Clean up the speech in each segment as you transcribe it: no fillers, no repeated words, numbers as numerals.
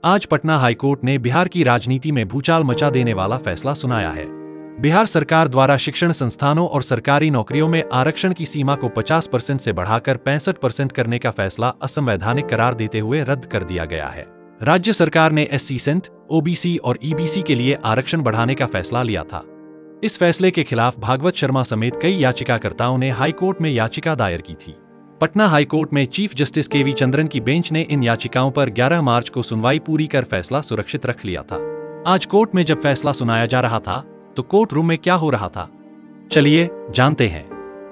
आज पटना हाईकोर्ट ने बिहार की राजनीति में भूचाल मचा देने वाला फैसला सुनाया है। बिहार सरकार द्वारा शिक्षण संस्थानों और सरकारी नौकरियों में आरक्षण की सीमा को 50% से बढ़ाकर 65% करने का फैसला असंवैधानिक करार देते हुए रद्द कर दिया गया है। राज्य सरकार ने SC सेंट, OBC और EBC के लिए आरक्षण बढ़ाने का फैसला लिया था। इस फैसले के खिलाफ भागवत शर्मा समेत कई याचिकाकर्ताओं ने हाईकोर्ट में याचिका दायर की थी। पटना हाईकोर्ट में चीफ जस्टिस KV चंद्रन की बेंच ने इन याचिकाओं पर 11 मार्च को सुनवाई पूरी कर फैसला सुरक्षित रख लिया था। आज कोर्ट में जब फैसला सुनाया जा रहा था तो कोर्ट रूम में क्या हो रहा था, चलिए जानते हैं।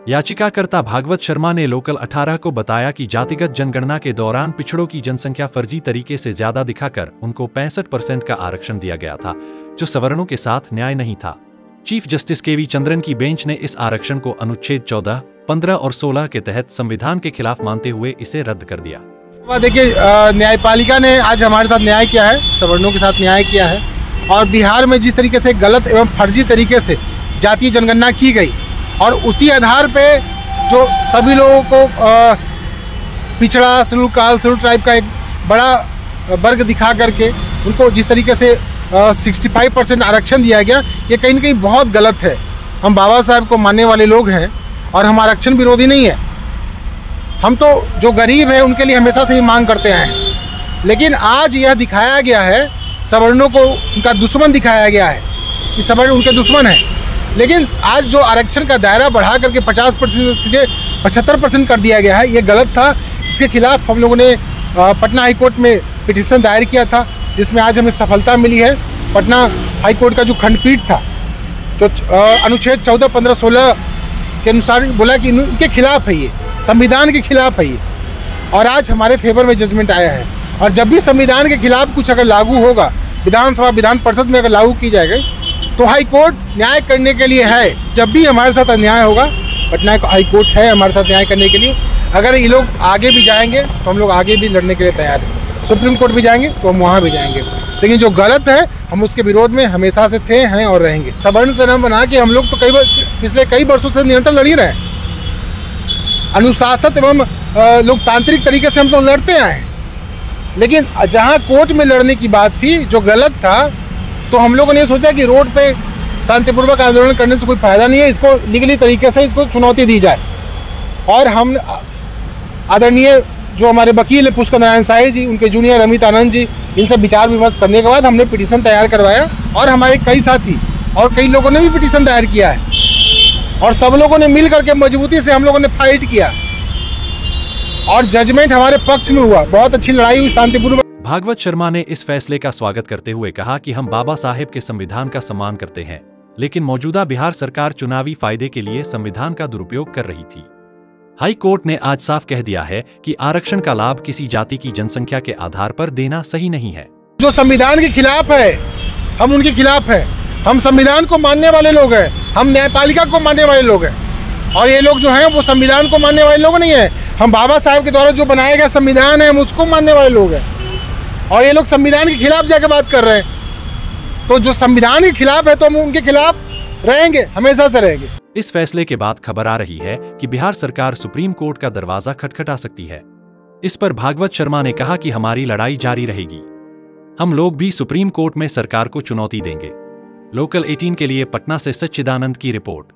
याचिकाकर्ता भागवत शर्मा ने लोकल 18 को बताया कि जातिगत जनगणना के दौरान पिछड़ों की जनसंख्या फर्जी तरीके से ज्यादा दिखाकर उनको 65% का आरक्षण दिया गया था, जो सवर्णों के साथ न्याय नहीं था। चीफ जस्टिस KV चंद्रन की बेंच ने इस आरक्षण को अनुच्छेद 14, 15 और 16 के तहत संविधान के खिलाफ मानते हुए इसे रद्द कर दिया। देखिए, न्यायपालिका ने आज हमारे साथ न्याय किया है, सवर्णों के साथ न्याय किया है। और बिहार में जिस तरीके से गलत एवं फर्जी तरीके से जातीय जनगणना की गई और उसी आधार पे जो सभी लोगों को पिछड़ा, शेड्यूल कास्ट, शेड्यूल ट्राइब का एक बड़ा वर्ग दिखा करके उनको जिस तरीके से 65% आरक्षण दिया गया, ये कहीं ना कहीं बहुत गलत है। हम बाबा साहब को मानने वाले लोग हैं और हम आरक्षण विरोधी नहीं है। हम तो जो गरीब हैं उनके लिए हमेशा से ही मांग करते हैं, लेकिन आज यह दिखाया गया है, सवर्णों को उनका दुश्मन दिखाया गया है कि सवर्ण उनके दुश्मन हैं। लेकिन आज जो आरक्षण का दायरा बढ़ा करके 50% से सीधे 75% कर दिया गया है, ये गलत था। इसके खिलाफ हम लोगों ने पटना हाईकोर्ट में पिटीशन दायर किया था, जिसमें आज हमें सफलता मिली है। पटना हाईकोर्ट का जो खंडपीठ था, जो अनुच्छेद 14, 15, 16 के अनुसार बोला कि इनके खिलाफ है, ये संविधान के खिलाफ है ये, और आज हमारे फेवर में जजमेंट आया है। और जब भी संविधान के खिलाफ कुछ अगर लागू होगा, विधानसभा विधान परिषद में अगर लागू की जाएगी, तो हाईकोर्ट न्याय करने के लिए है। जब भी हमारे साथ अन्याय होगा, पटना हाईकोर्ट है हमारे साथ न्याय करने के लिए। अगर ये लोग आगे भी जाएंगे तो हम लोग आगे भी लड़ने के लिए तैयार हैं। सुप्रीम कोर्ट भी जाएंगे तो हम वहाँ भी जाएंगे, लेकिन जो गलत है हम उसके विरोध में हमेशा से थे, हैं और रहेंगे। सवर्ण से न बना के हम लोग तो पिछले कई वर्षों से निरंतर लड़ ही रहे हैं। अनुशासित एवं लोकतांत्रिक तरीके से हम लोग लड़ते आए हैं, लेकिन जहाँ कोर्ट में लड़ने की बात थी, जो गलत था, तो हम लोगों ने सोचा कि रोड पे शांतिपूर्वक आंदोलन करने से कोई फायदा नहीं है, इसको लीगली तरीके से इसको चुनौती दी जाए। और हम आदरणीय जो हमारे वकील है पुष्कर नारायण साई जी, उनके जूनियर अमित आनंद जी, इनसे विचार विमर्श करने के बाद हमने पिटीशन तैयार करवाया। और हमारे कई साथी और कई लोगों ने भी पिटीशन तैयार किया है, और सब लोगों ने मिल करके मजबूती से हम लोगों ने फाइट किया और जजमेंट हमारे पक्ष में हुआ। बहुत अच्छी लड़ाई हुई, शांतिपूर्वक। भागवत शर्मा ने इस फैसले का स्वागत करते हुए कहा कि हम बाबा साहेब के संविधान का सम्मान करते हैं, लेकिन मौजूदा बिहार सरकार चुनावी फायदे के लिए संविधान का दुरुपयोग कर रही थी। हाई कोर्ट ने आज साफ कह दिया है कि आरक्षण का लाभ किसी जाति की जनसंख्या के आधार पर देना सही नहीं है। जो संविधान के खिलाफ है, हम उनके खिलाफ है। हम संविधान को मानने वाले लोग हैं, हम न्यायपालिका को मानने वाले लोग हैं, और ये लोग जो हैं वो संविधान को मानने वाले लोग नहीं है। हम बाबा साहब के द्वारा जो बनाया गया संविधान है, हम उसको मानने वाले लोग हैं, और ये लोग संविधान के खिलाफ जाके बात कर रहे हैं। तो जो संविधान के खिलाफ है तो हम उनके खिलाफ रहेंगे, हमेशा से रहेंगे। इस फैसले के बाद खबर आ रही है कि बिहार सरकार सुप्रीम कोर्ट का दरवाजा खटखटा सकती है। इस पर भागवत शर्मा ने कहा कि हमारी लड़ाई जारी रहेगी, हम लोग भी सुप्रीम कोर्ट में सरकार को चुनौती देंगे। लोकल 18 के लिए पटना से सच्चिदानंद की रिपोर्ट।